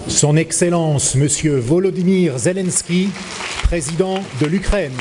Son Excellence, Monsieur Volodymyr Zelenskiy, président de l'Ukraine.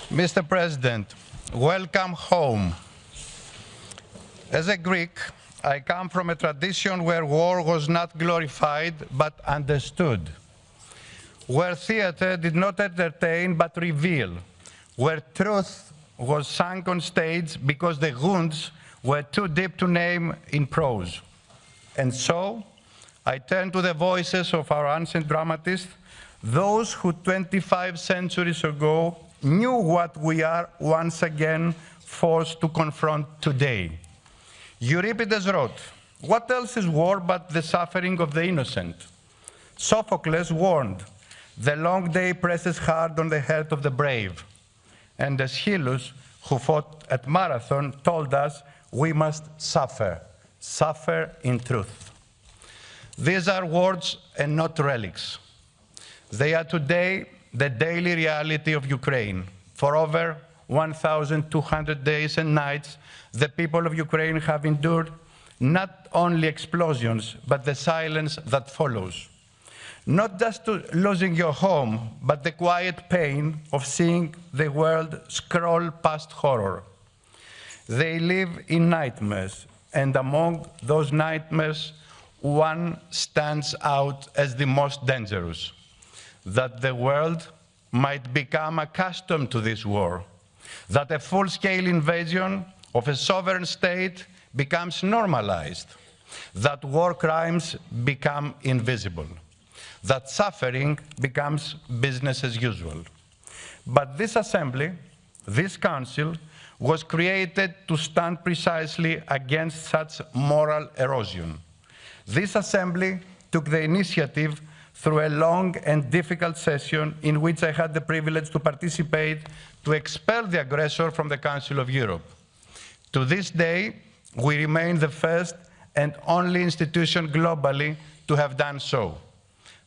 Mr. President, welcome home. As a Greek, I come from a tradition where war was not glorified but understood, where theater did not entertain but reveal, where truth was sung on stage because the wounds were too deep to name in prose. And so, I turn to the voices of our ancient dramatists, those who 25 centuries ago knew what we are once again forced to confront today. Euripides wrote, "What else is war but the suffering of the innocent?" Sophocles warned, "The long day presses hard on the heart of the brave." And Aeschylus, who fought at Marathon, told us we must suffer, suffer in truth. These are words and not relics. They are today the daily reality of Ukraine. For over 1,200 days and nights, the people of Ukraine have endured not only explosions, but the silence that follows. Not just losing your home, but the quiet pain of seeing the world scroll past horror. They live in nightmares, and among those nightmares, one stands out as the most dangerous: that the world might become accustomed to this war, that a full-scale invasion of a sovereign state becomes normalized, that war crimes become invisible, that suffering becomes business as usual. But this assembly, this council, was created to stand precisely against such moral erosion. This assembly took the initiative through a long and difficult session in which I had the privilege to participate to expel the aggressor from the Council of Europe. To this day, we remain the first and only institution globally to have done so.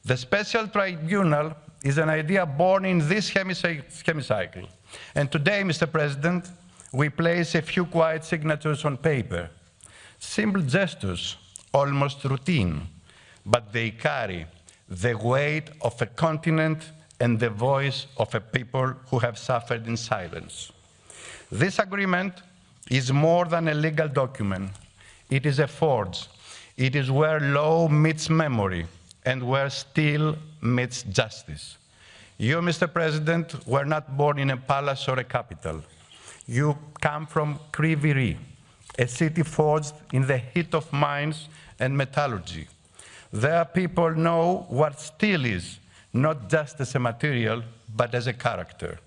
The special tribunal is an idea born in this hemicycle. And today, Mr. President, we place a few quiet signatures on paper. Simple gestures, almost routine, but they carry the weight of a continent and the voice of a people who have suffered in silence. This agreement is more than a legal document. It is a forge. It is where law meets memory and where steel meets justice. You, Mr. President, were not born in a palace or a capital. You come from Kryvyi, a city forged in the heat of mines and metallurgy. There people know what steel is, not just as a material, but as a character.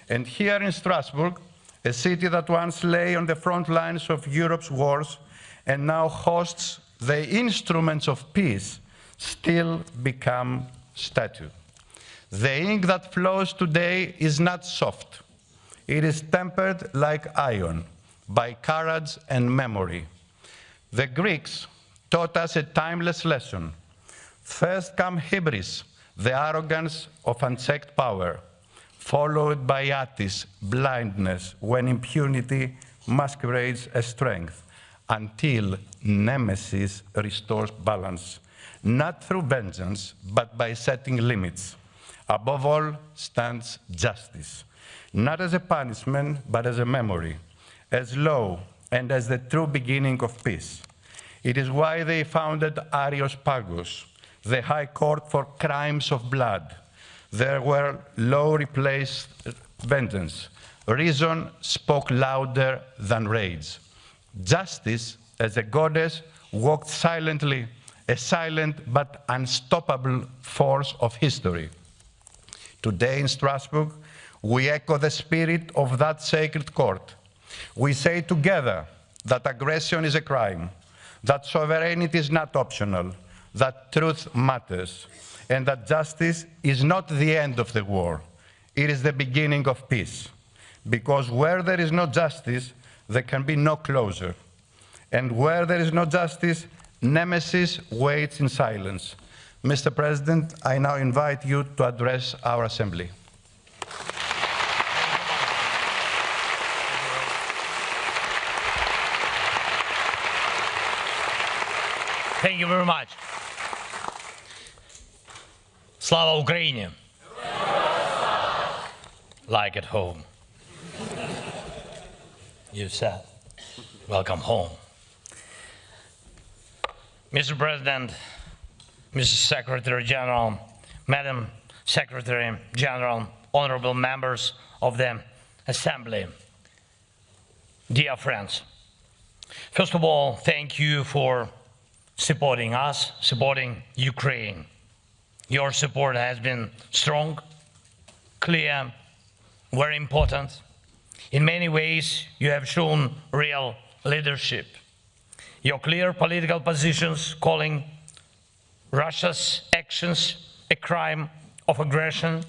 And here in Strasbourg, a city that once lay on the front lines of Europe's wars and now hosts the instruments of peace, still become statues. The ink that flows today is not soft. It is tempered like iron by courage and memory. The Greeks taught us a timeless lesson. First come hybris, the arrogance of unchecked power, followed by atis, blindness, when impunity masquerades as strength, until nemesis restores balance. not through vengeance, but by setting limits. Above all stands justice, not as a punishment, but as a memory, as law, and as the true beginning of peace. It is why they founded Arios Pagos, the High Court for crimes of blood. There where law replaced vengeance. Reason spoke louder than rage. Justice, as a goddess, walked silently, a silent but unstoppable force of history. Today in Strasbourg, we echo the spirit of that sacred court. We say together that aggression is a crime, that sovereignty is not optional, that truth matters, and that justice is not the end of the war. It is the beginning of peace. Because where there is no justice, there can be no closure. And where there is no justice, nemesis waits in silence. Mr. President, I now invite you to address our Assembly. Thank you very much. Slava Ukraini! Like at home. You said, welcome home. Mr. President, Mr. Secretary General, Madam Secretary General, honorable members of the Assembly, dear friends. First of all, thank you for supporting us, supporting Ukraine. Your support has been strong, clear, very important. In many ways, you have shown real leadership. Your clear political positions calling Russia's actions a crime of aggression,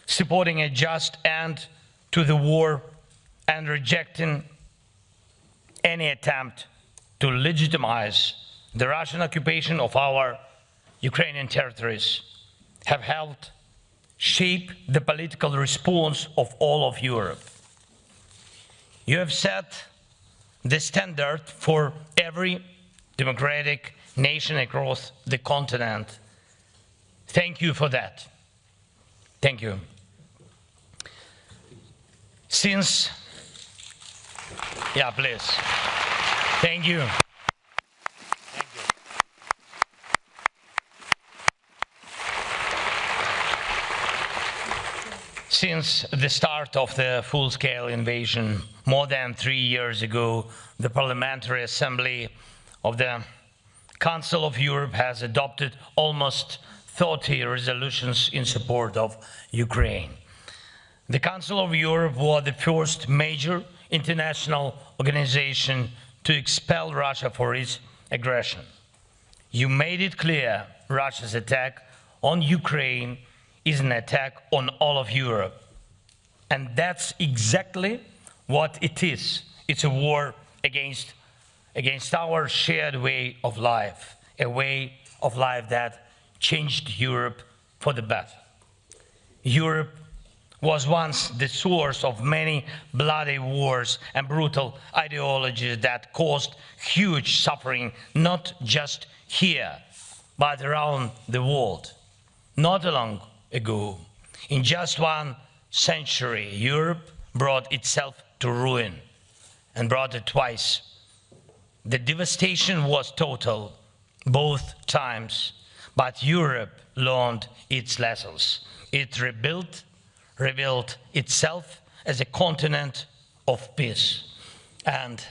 supporting a just end to the war, and rejecting any attempt to legitimize the Russian occupation of our Ukrainian territories have helped shape the political response of all of Europe. You have set the standard for every democratic nation across the continent. Thank you for that. Thank you. Since, yeah, please. Thank you. Since the start of the full-scale invasion more than 3 years ago, the Parliamentary Assembly of the Council of Europe has adopted almost 30 resolutions in support of Ukraine. The Council of Europe was the first major international organization to expel Russia for its aggression. You made it clear Russia's attack on Ukraine is an attack on all of Europe. And that's exactly what it is. It's a war against our shared way of life, a way of life that changed Europe for the better. Europe was once the source of many bloody wars and brutal ideologies that caused huge suffering, not just here, but around the world. Not long ago, in just 1 century, Europe brought itself to ruin, and brought it twice. The devastation was total both times, but Europe learned its lessons. It rebuilt itself as a continent of peace. And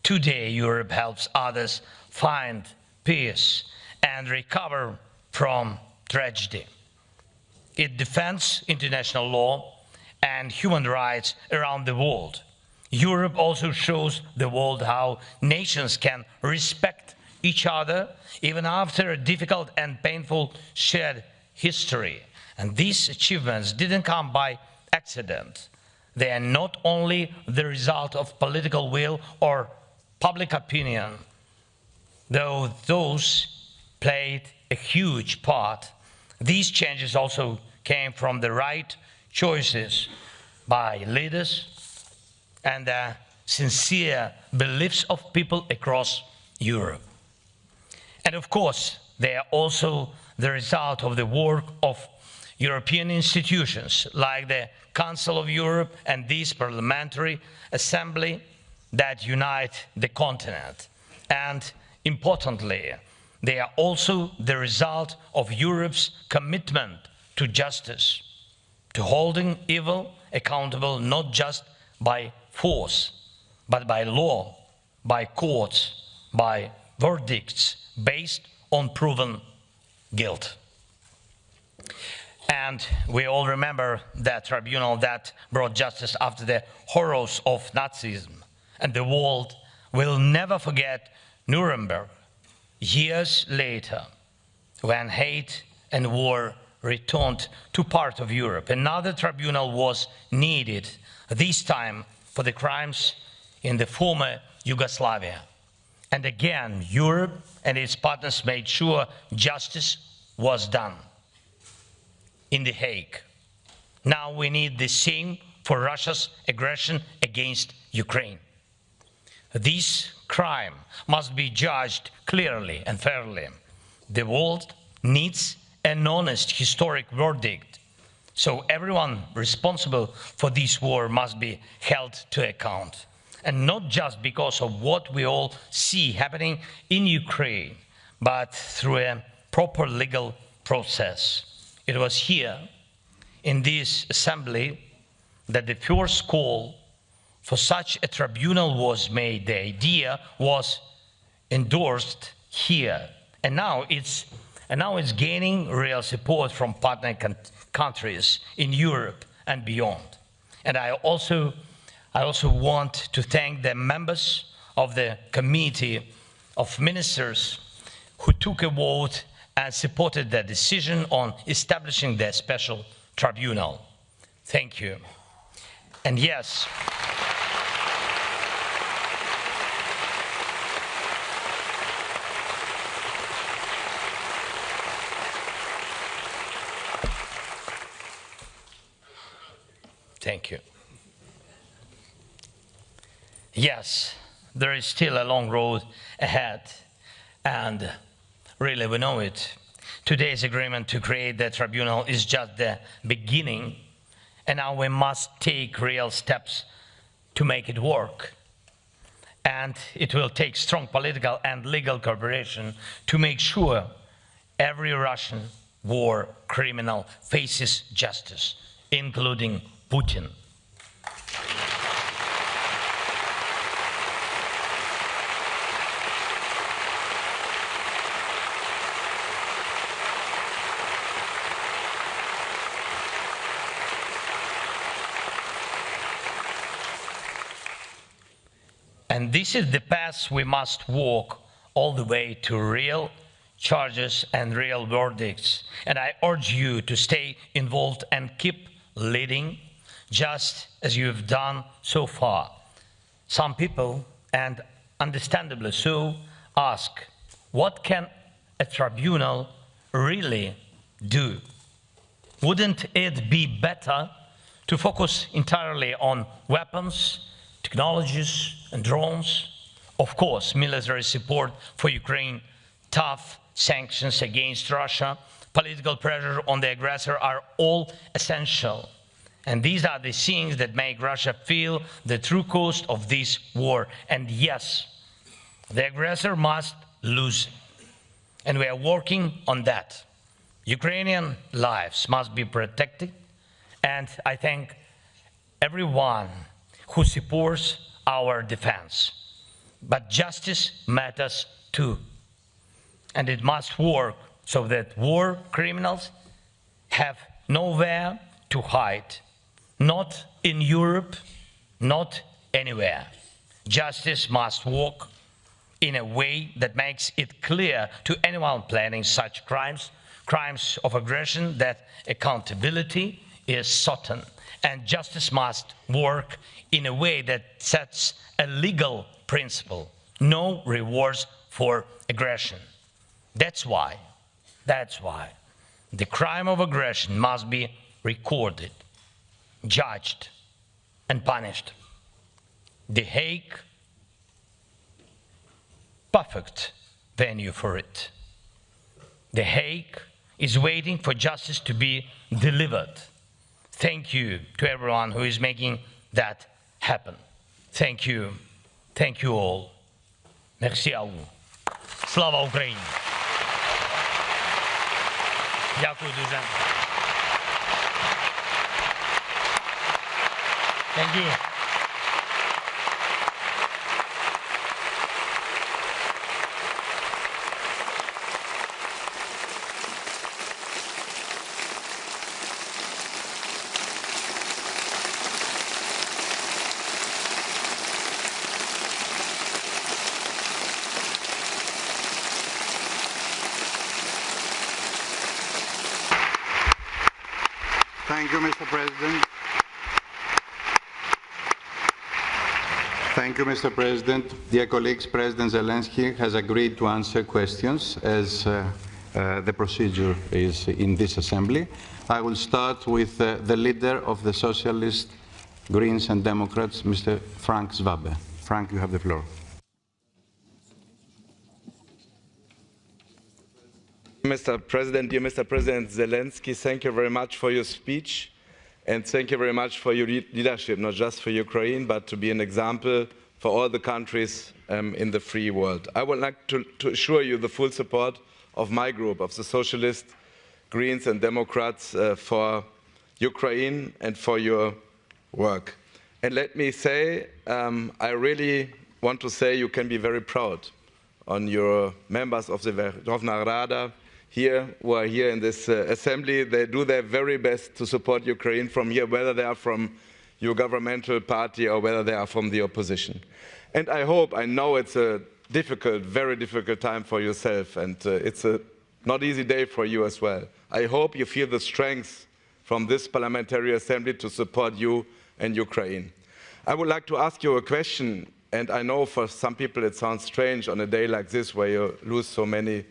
today Europe helps others find peace and recover from tragedy. It defends international law and human rights around the world. Europe also shows the world how nations can respect each other even after a difficult and painful shared history. And these achievements didn't come by accident. They are not only the result of political will or public opinion, though those played a huge part. These changes also came from the right choices by leaders and the sincere beliefs of people across Europe. And of course, they are also the result of the work of European institutions like the Council of Europe and this Parliamentary Assembly that unite the continent. And importantly, they are also the result of Europe's commitment to justice, to holding evil accountable not just by force, but by law, by courts, by verdicts based on proven guilt. And we all remember that tribunal that brought justice after the horrors of Nazism. And the world will never forget Nuremberg years later, when hate and war returned to part of Europe. Another tribunal was needed, this time for the crimes in the former Yugoslavia. And again, Europe and its partners made sure justice was done in The Hague. Now we need the same for Russia's aggression against Ukraine. This crime must be judged clearly and fairly. The world needs an honest historic verdict, so everyone responsible for this war must be held to account. And not just because of what we all see happening in Ukraine, but through a proper legal process. It was here, in this assembly, that the first call for such a tribunal was made. The idea was endorsed here, and now it's gaining real support from partner countries in Europe and beyond. And I also want to thank the members of the Committee of Ministers who took a vote and supported the decision on establishing the special tribunal. Thank you. And yes, thank you. Yes, there is still a long road ahead, and really we know it. Today's agreement to create the tribunal is just the beginning, and now we must take real steps to make it work. And it will take strong political and legal cooperation to make sure every Russian war criminal faces justice, including Putin. And this is the path we must walk all the way to real charges and real verdicts. And I urge you to stay involved and keep leading, just as you have done so far. Some people, and understandably so, ask, what can a tribunal really do? Wouldn't it be better to focus entirely on weapons, technologies, and drones? Of course, military support for Ukraine, tough sanctions against Russia, political pressure on the aggressor are all essential. And these are the things that make Russia feel the true cost of this war. And yes, the aggressor must lose. And we are working on that. Ukrainian lives must be protected. And I thank everyone who supports our defense. But justice matters too. And it must work so that war criminals have nowhere to hide. Not in Europe, not anywhere. Justice must work in a way that makes it clear to anyone planning such crimes of aggression, that accountability is certain. And justice must work in a way that sets a legal principle: no rewards for aggression. That's why the crime of aggression must be recorded, judged, and punished. The Hague, perfect venue for it. The Hague is waiting for justice to be delivered. Thank you to everyone who is making that happen. Thank you. Thank you all. Merci à vous. Слава Україні! Дякую дуже. Thank you. Thank you, Mr. President. Thank you, Mr. President. Dear colleagues, President Zelensky has agreed to answer questions as the procedure is in this assembly. I will start with the leader of the Socialist, Greens and Democrats, Mr. Frank Zwabe. Frank, you have the floor. Mr. President, dear Mr. President Zelensky, thank you very much for your speech, and thank you very much for your leadership, not just for Ukraine, but to be an example for all the countries in the free world. I would like to assure you the full support of my group, of the Socialists, Greens and Democrats, for Ukraine and for your work. And let me say, I really want to say you can be very proud on your members of the Verkhovna Rada here, who are here in this assembly. They do their very best to support Ukraine from here, whether they are from your governmental party or whether they are from the opposition. And I know it's a difficult, very difficult time for yourself, and it's a not easy day for you as well. I hope you feel the strength from this parliamentary assembly to support you and Ukraine. I would like to ask you a question, and I know for some people it sounds strange on a day like this where you lose so many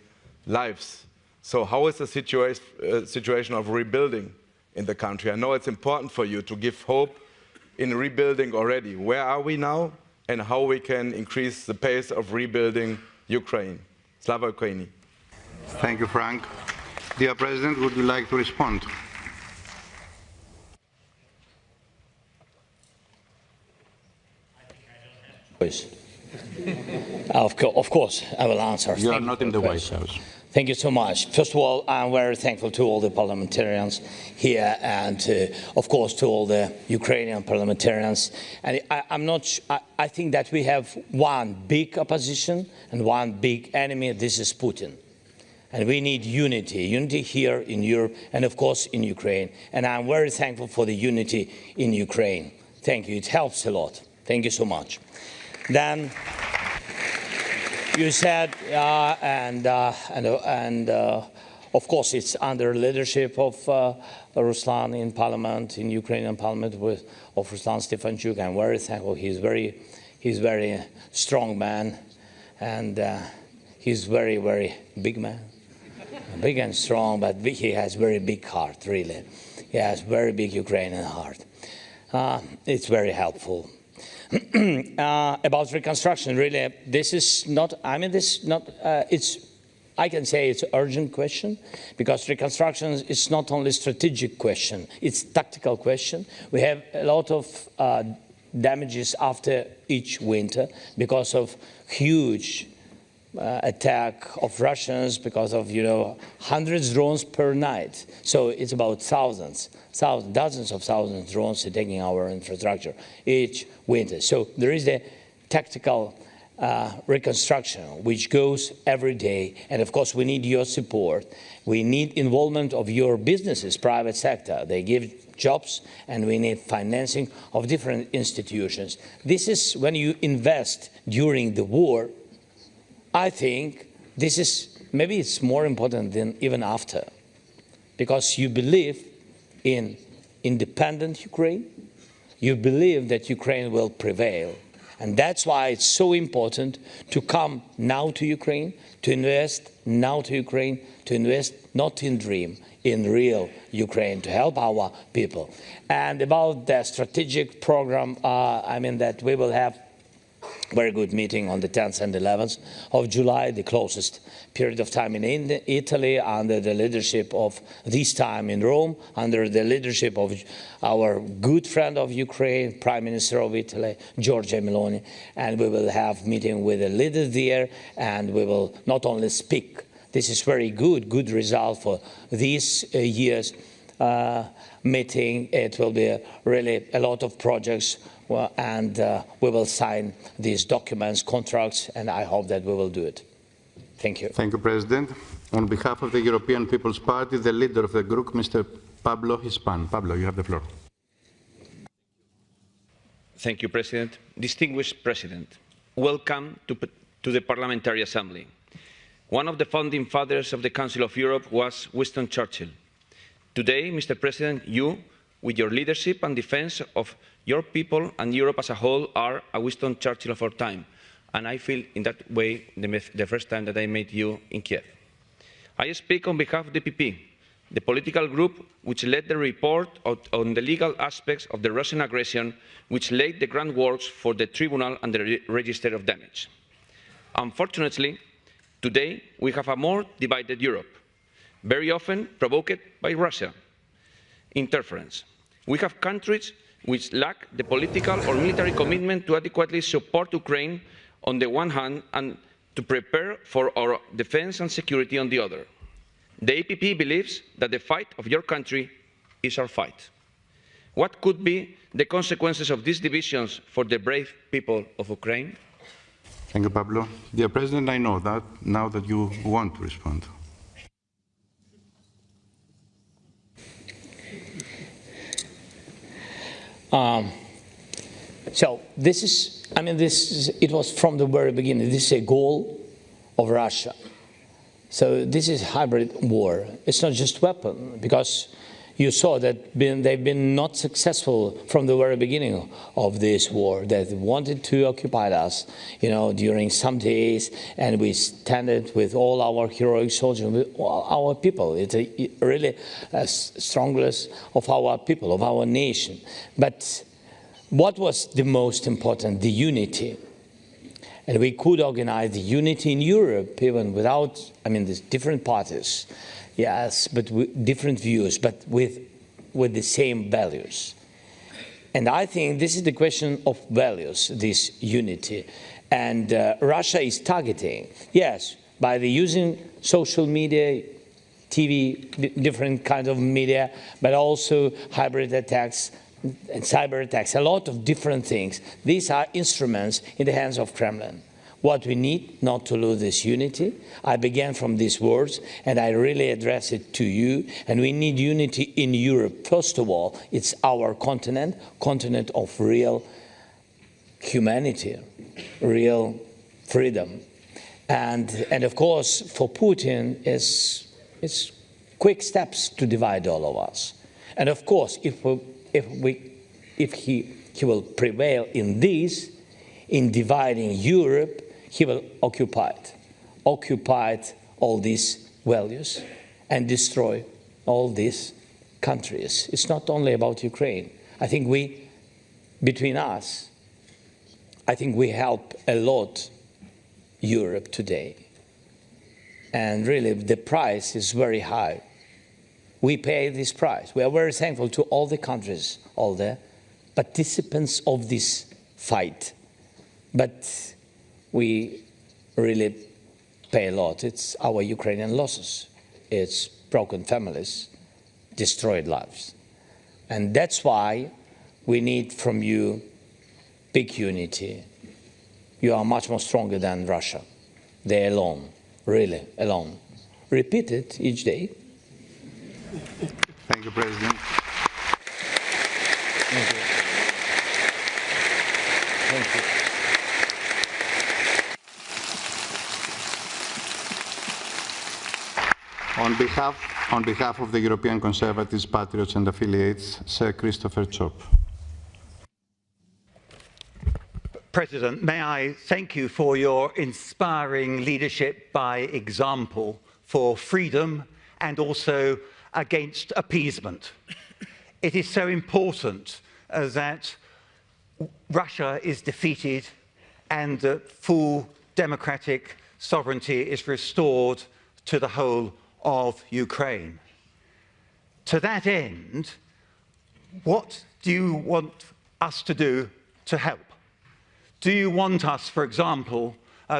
lives. So how is the situation of rebuilding in the country? I know it's important for you to give hope in rebuilding already. Where are we now, and how we can increase the pace of rebuilding Ukraine? Slava Ukraini. Thank you, Frank. Dear President, would you like to respond? Of course, I will answer. You are not in the White House. Thank you so much. First of all, I'm very thankful to all the parliamentarians here and, of course, to all the Ukrainian parliamentarians. And I think that we have one big opposition and one big enemy. This is Putin. And we need unity here in Europe and, of course, in Ukraine. And I'm very thankful for the unity in Ukraine. Thank you. It helps a lot. Thank you so much. Then you said, of course, it's under leadership of Ruslan in Parliament, in Ukrainian Parliament, of Ruslan Stefanchuk. I'm very thankful. He's very strong man, and he's very big man, big and strong. But he has very big heart, really. He has very big Ukrainian heart. It's very helpful. About reconstruction, really, this is not, I can say it's an urgent question, because reconstruction is not only a strategic question, it's a tactical question. We have a lot of damages after each winter because of huge attack of Russians, because of, hundreds of drones per night. So it's about dozens of thousands of drones attacking our infrastructure each winter. So there is a tactical reconstruction which goes every day. And of course, we need your support. We need involvement of your businesses, private sector. They give jobs, and we need financing of different institutions. This is when you invest during the war. I think this is, maybe it's more important than even after, because you believe in independent Ukraine, you believe that Ukraine will prevail. And that's why it's so important to come now to Ukraine, to invest now to Ukraine, to invest not in dream, in real Ukraine, to help our people. And about the strategic program, that we will have very good meeting on the 10th and 11th of July, the closest period of time in Italy, under the leadership of, this time in Rome, under the leadership of our good friend of Ukraine, Prime Minister of Italy, Giorgia Meloni. And we will have meeting with the leaders there, and we will not only speak. This is very good result for these years meeting. It will be really a lot of projects, and we will sign these documents, contracts, and I hope that we will do it. Thank you. Thank you, President. On behalf of the European People's Party, the leader of the group, Mr. Pablo Hispan. Pablo, you have the floor. Thank you, President. Distinguished President, welcome to the Parliamentary Assembly. One of the founding fathers of the Council of Europe was Winston Churchill. Today, Mr. President, you, with your leadership and defense of your people and Europe as a whole, are a Winston Churchill of our time. And I feel in that way the first time that I met you in Kiev. I speak on behalf of the PP, the political group which led the report on the legal aspects of the Russian aggression, which laid the groundwork for the Tribunal and the Register of Damage. Unfortunately, today we have a more divided Europe, very often provoked by Russia interference. We have countries which lack the political or military commitment to adequately support Ukraine on the one hand and to prepare for our defense and security on the other. The EPP believes that the fight of your country is our fight. What could be the consequences of these divisions for the brave people of Ukraine? Thank you, Pablo. Dear President, I know that now that you want to respond. So this is, it was from the very beginning, this is a goal of Russia. So this is hybrid war. It's not just weapon, because you saw that they've been not successful from the very beginning of this war. They wanted to occupy us, during some days, and we stand with all our heroic soldiers, with all our people. It's really a strongest of our people, of our nation. But what was the most important? The unity. And we could organize the unity in Europe, even without, there's different parties, yes, but with different views, but with the same values. And I think this is the question of values, this unity. And Russia is targeting, yes, by the using social media, TV, different kinds of media, but also hybrid attacks, and cyber attacks, a lot of different things. These are instruments in the hands of Kremlin. What we need, not to lose this unity. I began from these words, and I really address it to you. And we need unity in Europe. First of all, it's our continent of real humanity, real freedom. And of course, for Putin, it's quick steps to divide all of us. And of course, if he will prevail in this, in dividing Europe, he will occupy all these values and destroy all these countries. It's not only about Ukraine. I think between us, I think we help a lot Europe today. And really, the price is very high. We pay this price. We are very thankful to all the countries, all the participants of this fight. But we really pay a lot. It's our Ukrainian losses. It's broken families, destroyed lives. And that's why we need from you big unity. You are much more stronger than Russia. They're alone, really alone. Repeat it each day. Thank you, President. Thank you. Thank you. On behalf of the European Conservatives, Patriots and Affiliates, Sir Christopher Chop. President, may I thank you for your inspiring leadership by example for freedom and also against appeasement. It is so important that Russia is defeated and that full democratic sovereignty is restored to the whole of Ukraine. To that end, what do you want us to do to help? Do you want us, for example,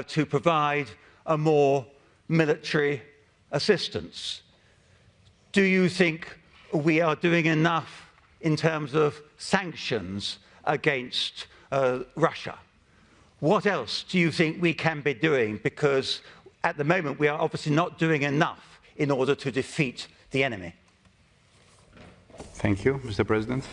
to provide a more military assistance? Do you think we are doing enough in terms of sanctions against Russia? What else do you think we can be doing? Because at the moment we are obviously not doing enough in order to defeat the enemy. Thank you, Mr. President.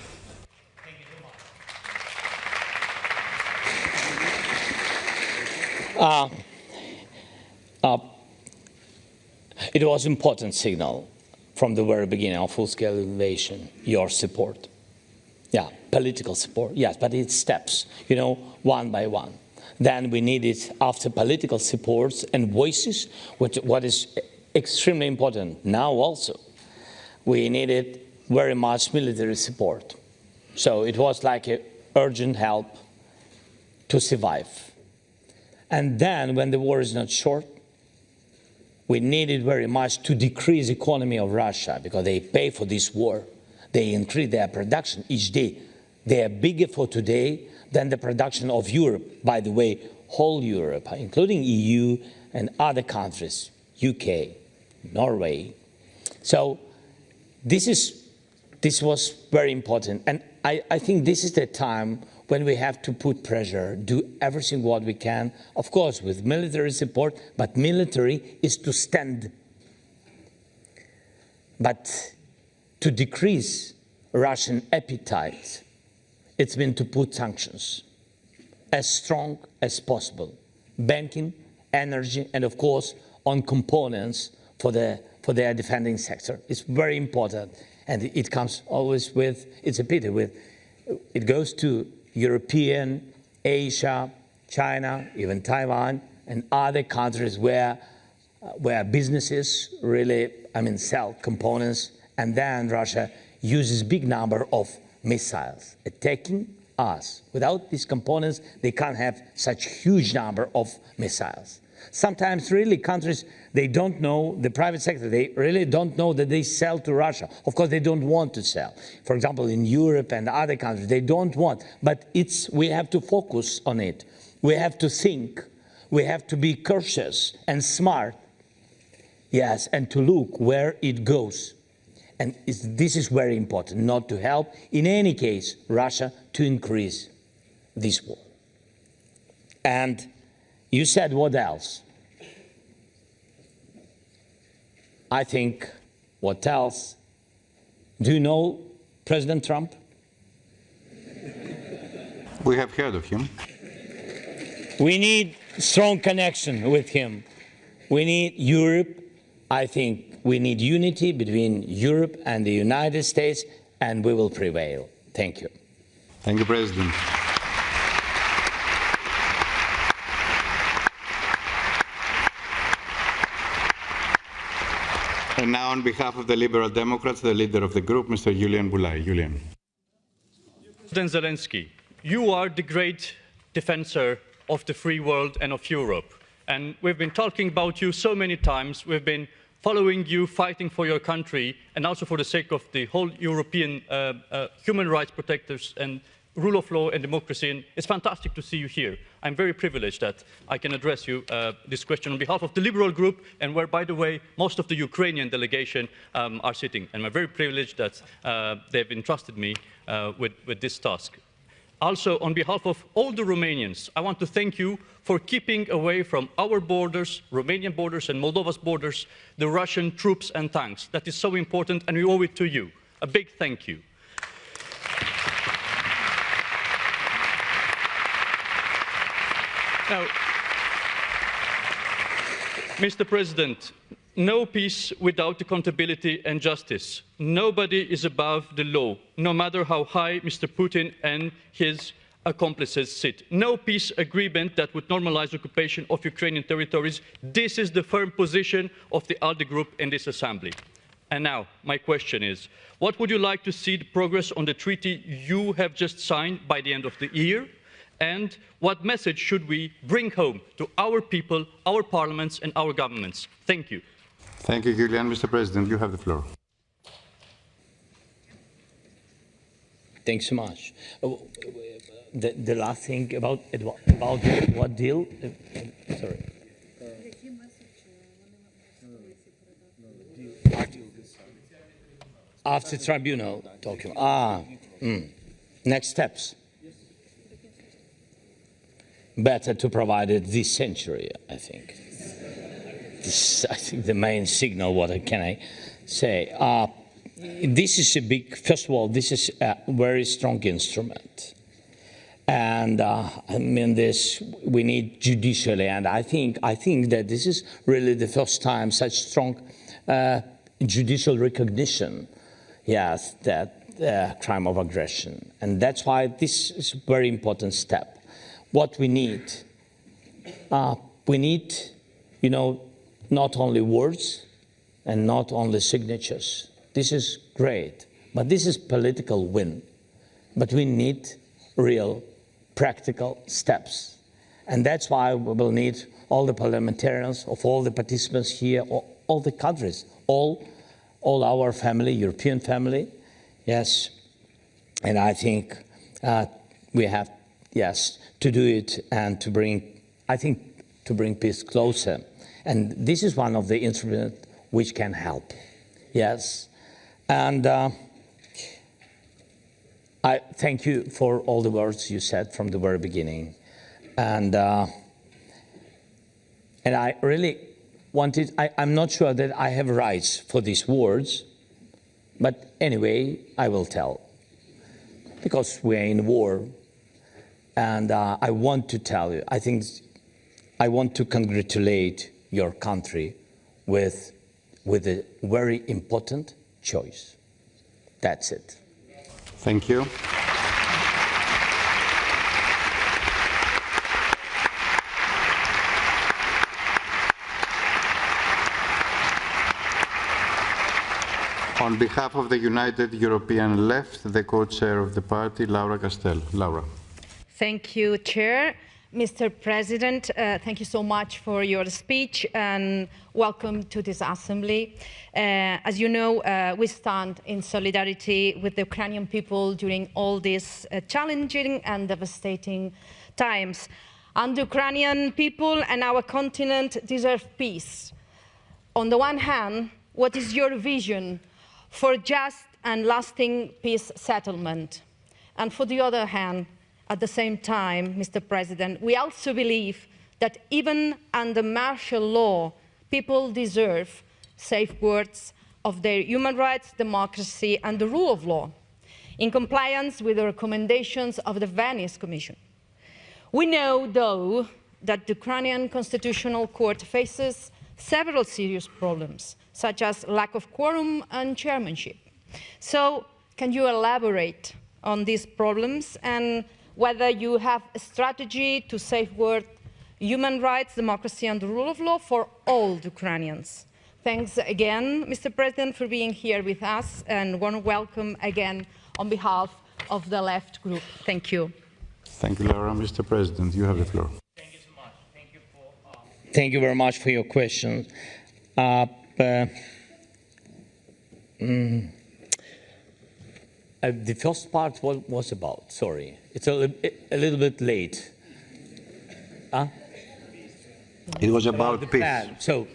It was an important signal from the very beginning of full-scale invasion, your support. Yeah, political support, yes, but it's steps, you know, one by one. Then we needed, after political supports and voices, what is extremely important now also, we needed very much military support. So it was like an urgent help to survive. And then, when the war is not short, we needed very much to decrease the economy of Russia, because they pay for this war. They increase their production each day. They are bigger for today than the production of Europe. By the way, whole Europe, including EU and other countries, UK, Norway. So this was very important. And I think this is the time when we have to put pressure, do everything what we can, of course, with military support, but military is to stand. But to decrease Russian appetite, it's been to put sanctions as strong as possible. Banking, energy, and of course, on components for their defending sector. It's very important. And it comes always with, it's a pity, it goes to European, Asia, China, even Taiwan, and other countries where businesses really, sell components, and then Russia uses big number of missiles attacking us. Without these components, they can't have such huge number of missiles. Sometimes really countries, they don't know, the private sector, they really don't know that they sell to Russia. Of course, they don't want to sell. For example, in Europe and other countries, they don't want. But we have to focus on it. We have to think. We have to be cautious and smart. Yes, and to look where it goes. And this is very important, not to help, in any case, Russia to increase this war. And you said what else? I think, what else? Do you know President Trump? We have heard of him. We need strong connection with him. We need Europe. I think we need unity between Europe and the United States, and we will prevail. Thank you. Thank you, President. And now, on behalf of the Liberal Democrats, the leader of the group, Mr. Julian Boulay. Julian. President Zelensky, you are the great defender of the free world and of Europe. And we've been talking about you so many times. We've been following you, fighting for your country, and also for the sake of the whole European human rights protectors and rule of law and democracy. And it's fantastic to see you here. I'm very privileged that I can address you this question on behalf of the Liberal group, and where, by the way, most of the Ukrainian delegation are sitting. And I'm very privileged that they've entrusted me with this task. Also, on behalf of all the Romanians, I want to thank you for keeping away from our borders, Romanian borders and Moldova's borders, the Russian troops and tanks. That is so important, and we owe it to you. A big thank you. Now, Mr. President, no peace without accountability and justice. Nobody is above the law, no matter how high Mr. Putin and his accomplices sit. No peace agreement that would normalize occupation of Ukrainian territories. This is the firm position of the ALDE group in this assembly. And now, my question is, what would you like to see the progress on the treaty you have just signed by the end of the year? And what message should we bring home to our people, our parliaments, and our governments? Thank you. Thank you, Julian. Mr. President, you have the floor. Thanks so much. The last thing about what deal? Sorry. After Tribunal document. Next steps. Better to provide it this century, I think. This, I think, the main signal. What can I say? This is a big. First of all, this is a very strong instrument, and I mean this. We need judicially, and I think that this is really the first time such strong judicial recognition. Yes, that crime of aggression, and that's why this is a very important step. What we need, you know, not only words and not only signatures. This is great, but this is political win. But we need real practical steps. And that's why we will need all the parliamentarians of all the participants here, all the countries, all our family, European family, yes. And I think we have, yes, to do it and to bring, I think, to bring peace closer. And this is one of the instruments which can help, yes. And I thank you for all the words you said from the very beginning. And I really wanted, I'm not sure that I have rights for these words, but anyway, I will tell, because we are in war. And I want to tell you, I want to congratulate your country with a very important choice. That's it. Thank you. On behalf of the United European Left, the co-chair of the party, Laura Castel. Laura. Thank you, Chair. Mr. President, thank you so much for your speech and welcome to this Assembly. As you know, we stand in solidarity with the Ukrainian people during all these challenging and devastating times. And the Ukrainian people and our continent deserve peace. On the one hand, what is your vision for just and lasting peace settlement? And for the other hand, at the same time, Mr. President, we also believe that even under martial law, people deserve safeguards of their human rights, democracy, and the rule of law, in compliance with the recommendations of the Venice Commission. We know, though, that the Ukrainian Constitutional Court faces several serious problems, such as lack of quorum and chairmanship. So, can you elaborate on these problems and whether you have a strategy to safeguard human rights, democracy, and the rule of law for all the Ukrainians? Thanks again, Mr. President, for being here with us, and warm welcome again on behalf of the Left Group. Thank you. Thank you, Laura. Mr. President, you have the floor. Thank you so much. Thank you very much for your question. The first part was about, sorry, it's a little bit late. It was about peace. So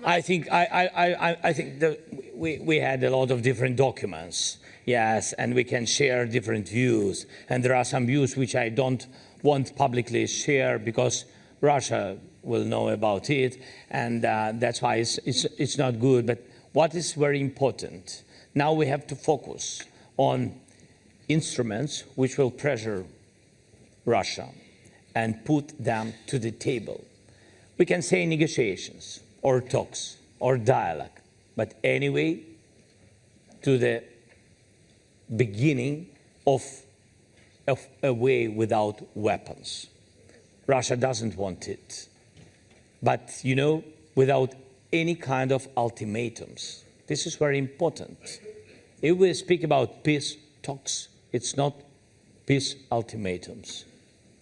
I think that we had a lot of different documents, yes, and we can share different views. And there are some views which I don't want publicly share because Russia will know about it, and that's why it's not good. But what is very important, now we have to focus on instruments which will pressure Russia and put them to the table. We can say negotiations or talks or dialogue, but anyway, to the beginning of a way without weapons. Russia doesn't want it, but, you know, without any kind of ultimatums. This is very important. If we speak about peace talks, it's not peace ultimatums.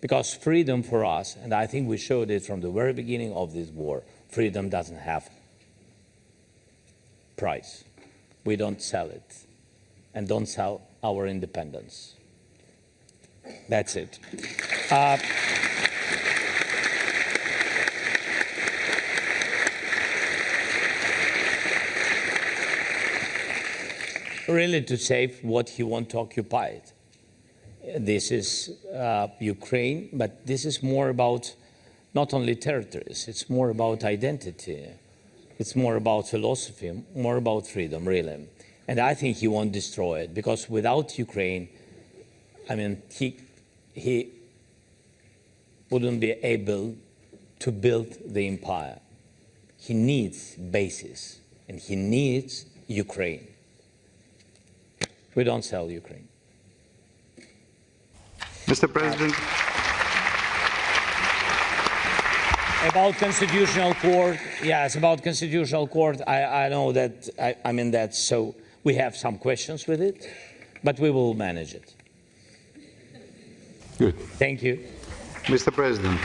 Because freedom for us, and I think we showed it from the very beginning of this war, freedom doesn't have price. We don't sell it, and don't sell our independence. That's it. Really to save what he wants to occupy it. This is Ukraine, but this is more about not only territories, it's more about identity, it's more about philosophy, more about freedom, really. And I think he won't destroy it, because without Ukraine, I mean, he wouldn't be able to build the empire. He needs bases, and he needs Ukraine. We don't sell Ukraine. Mr. President. About Constitutional Court, yes, about Constitutional Court, I know that, I mean, that's so, we have some questions with it, but we will manage it. Good. Thank you. Mr. President,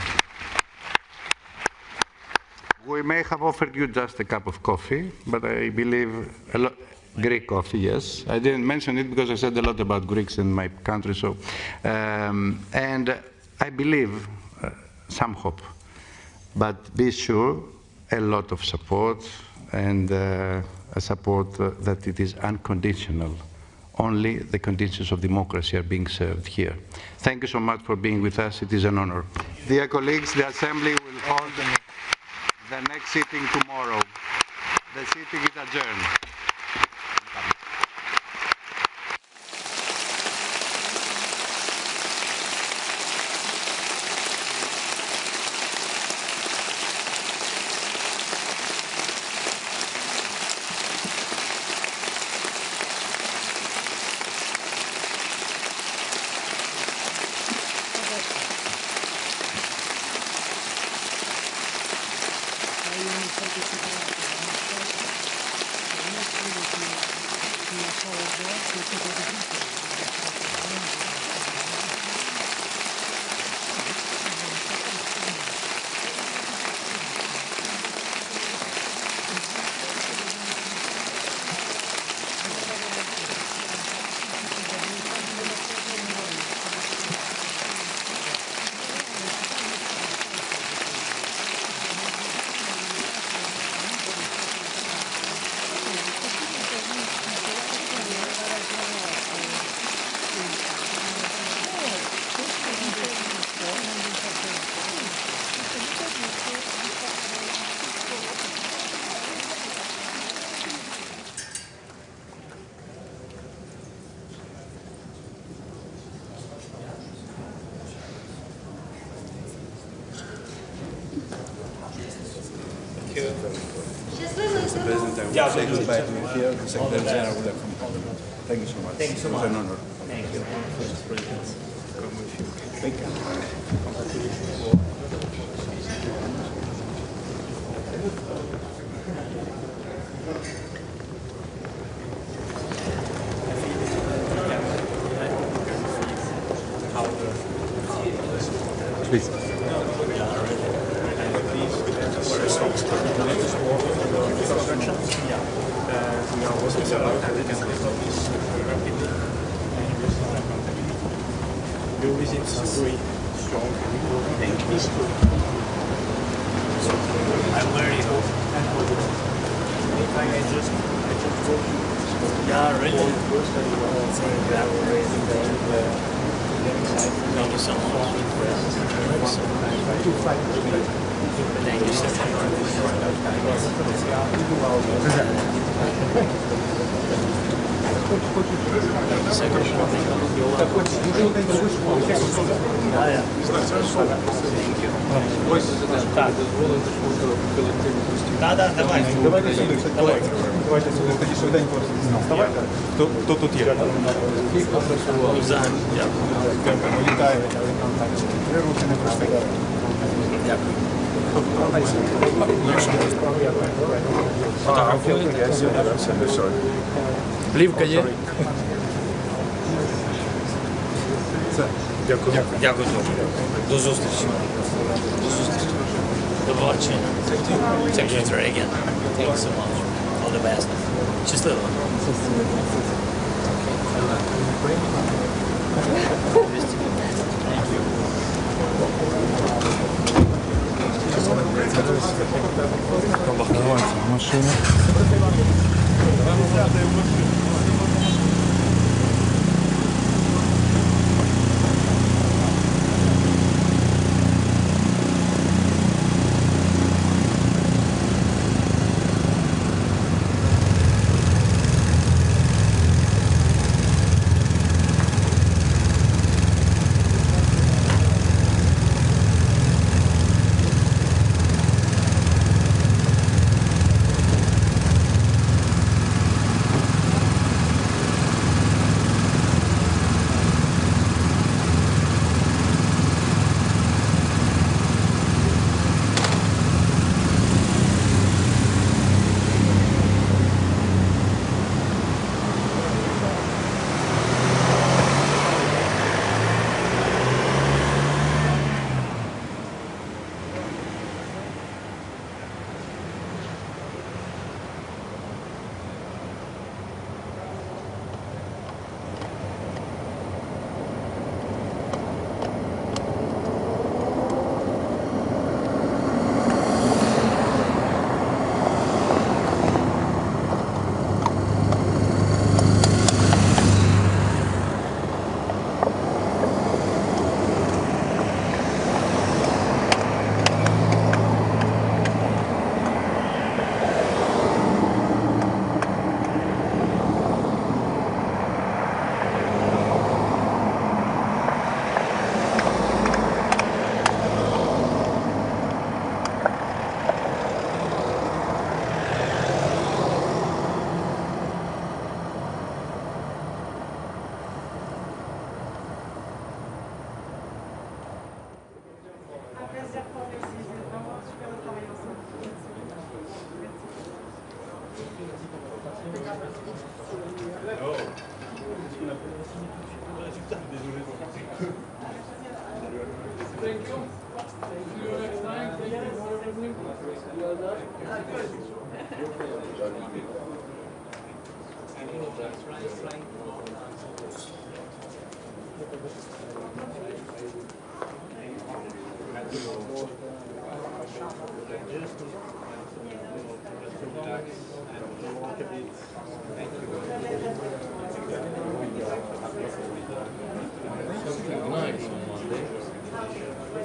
we may have offered you just a cup of coffee, but I believe a lot. Greek coffee, yes. I didn't mention it because I said a lot about Greeks in my country, so. And I believe some hope, but be sure a lot of support, and a support that it is unconditional. Only the conditions of democracy are being served here. Thank you so much for being with us. It is an honor. Dear colleagues, the Assembly will hold the next sitting tomorrow. The sitting is adjourned. Say goodbye to you here. The Secretary General will accompany you. Thank you so much. Thank you so much. It was an honor. Thank you. Thank you. Please. Your visit is very strong. Thank you. So I'm very hope. If I just go. Yeah, really. Thank you so much. Thank you so Хто тут є? Плівка є? Дякую. Дякую дуже. До зустрічі. До зустрічі. До побачення. Secretary again. Thank you so much. All the best. Щасливо. Давайте в машину. Nice on Monday.